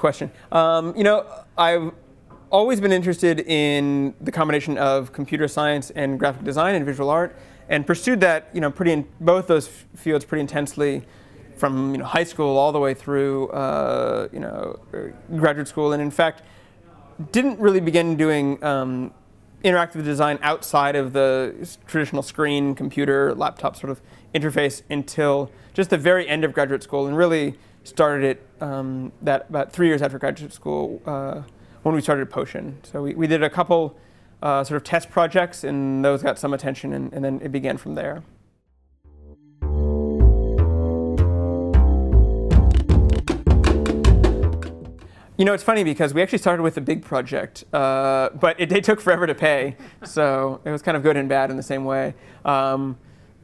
question. I've always been interested in the combination of computer science and graphic design and visual art, and pursued that, both those fields pretty intensely from high school all the way through graduate school, and in fact didn't really begin doing interactive design outside of the traditional screen, computer, laptop sort of interface until just the very end of graduate school, and really started it about 3 years after graduate school when we started at Potion. So we did a couple sort of test projects, and those got some attention, and then it began from there. It's funny because we actually started with a big project, but it took forever to pay, so it was kind of good and bad in the same way.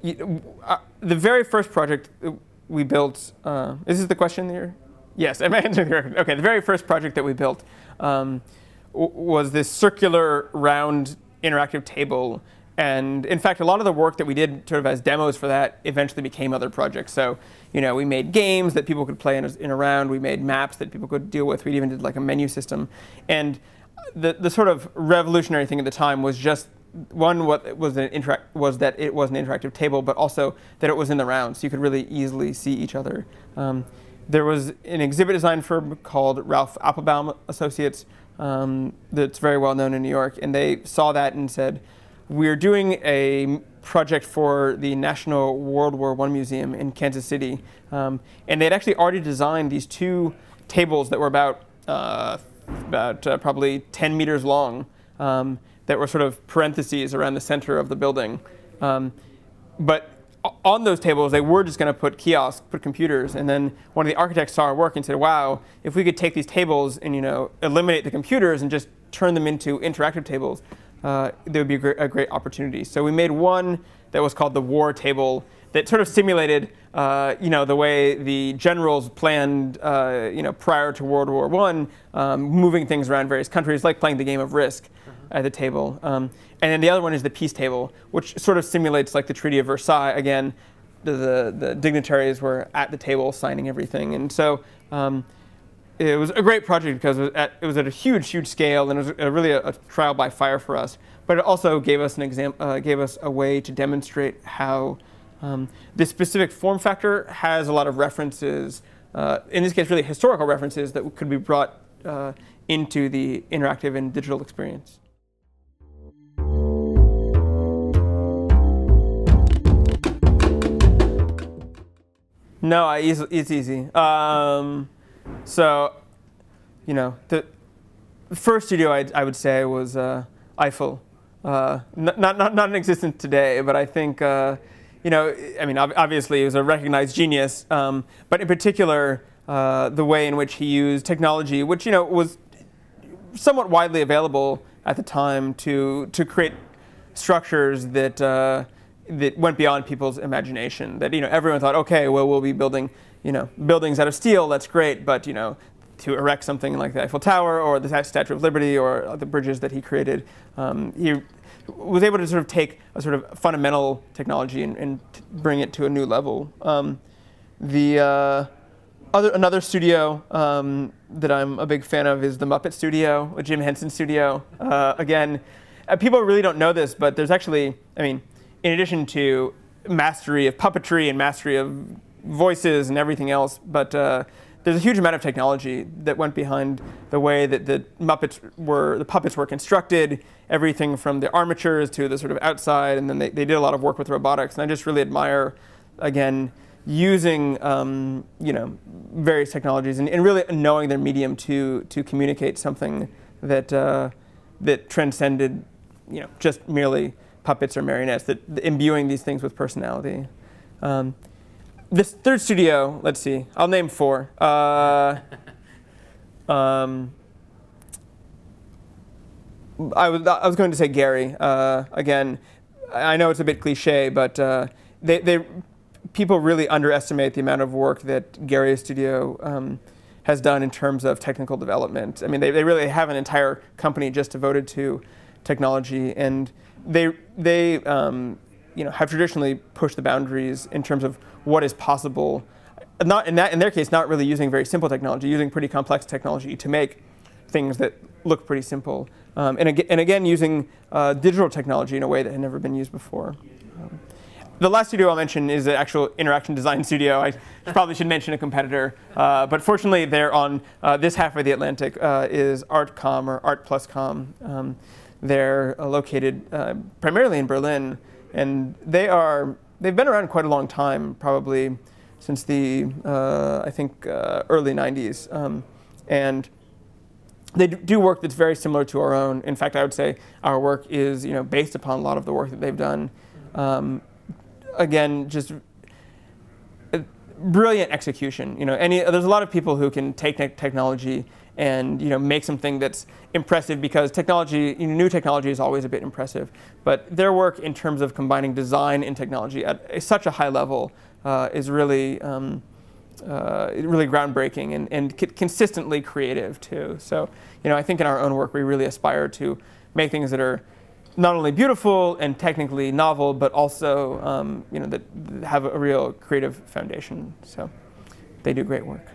The very first project we built, is this the question here? Yes, am I answering correctly? Okay, the very first project that we built was this circular round interactive table. And in fact, a lot of the work that we did sort of as demos for that eventually became other projects. So, we made games that people could play in a round. We made maps that people could deal with. We even did like a menu system. And the sort of revolutionary thing at the time was just that it was an interactive table, but also that it was in the round, so you could really easily see each other. There was an exhibit design firm called Ralph Applebaum Associates that's very well known in New York, and they saw that and said, we're doing a project for the National World War I Museum in Kansas City. And they'd actually already designed these two tables that were about probably 10 meters long that were sort of parentheses around the center of the building. But on those tables, they were just going to put kiosks, put computers. And then one of the architects saw our work and said, wow, if we could take these tables and eliminate the computers and just turn them into interactive tables, there would be a great opportunity. So we made one that was called the war table that sort of simulated, the way the generals planned, prior to World War I, moving things around various countries, like playing the game of Risk at the table. And then the other one is the peace table, which sort of simulates like the Treaty of Versailles. Again, the dignitaries were at the table signing everything, and so. It was a great project because it was at a huge scale, and it was really a trial by fire for us. But it also gave us a way to demonstrate how this specific form factor has a lot of references, in this case really historical references, that could be brought into the interactive and digital experience. No, it's easy. So, the first studio I would say was Eiffel. Not in existence today, but I think, obviously he was a recognized genius, but in particular, the way in which he used technology, which, was somewhat widely available at the time to create structures that went beyond people's imagination. That, everyone thought, okay, well, we'll be building buildings out of steel, that's great, but, to erect something like the Eiffel Tower or the Statue of Liberty or the bridges that he created, he was able to sort of take a sort of fundamental technology and bring it to a new level. Another studio that I'm a big fan of is the Muppet Studio, a Jim Henson studio. Again, people really don't know this, but there's actually, in addition to mastery of puppetry and mastery of voices and everything else, but there's a huge amount of technology that went behind the way that the puppets were constructed, everything from the armatures to the sort of outside, and then they did a lot of work with robotics. And I just really admire, again, using various technologies and really knowing their medium to communicate something that transcended just merely puppets or marionettes, that imbuing these things with personality. This third studio, let's see, I'll name 4. I was going to say Gary. Again, I know it's a bit cliche, but people really underestimate the amount of work that Gary's studio has done in terms of technical development. They really have an entire company just devoted to technology, and they have traditionally pushed the boundaries in terms of what is possible. not in their case, not really using very simple technology, using pretty complex technology to make things that look pretty simple. And again, using digital technology in a way that had never been used before. The last studio I'll mention is an actual interaction design studio. I probably should mention a competitor. But fortunately, they're on this half of the Atlantic is ArtCom or Art Plus Com. They're located primarily in Berlin. And they've been around quite a long time, probably since the, I think, early 90s. And they do work that's very similar to our own. In fact, I would say our work is based upon a lot of the work that they've done. Again, just brilliant execution. There's a lot of people who can take technology and make something that's impressive, because technology, new technology is always a bit impressive. But their work in terms of combining design and technology at such a high level is really really groundbreaking and consistently creative too. So I think in our own work we really aspire to make things that are not only beautiful and technically novel, but also that have a real creative foundation. So they do great work.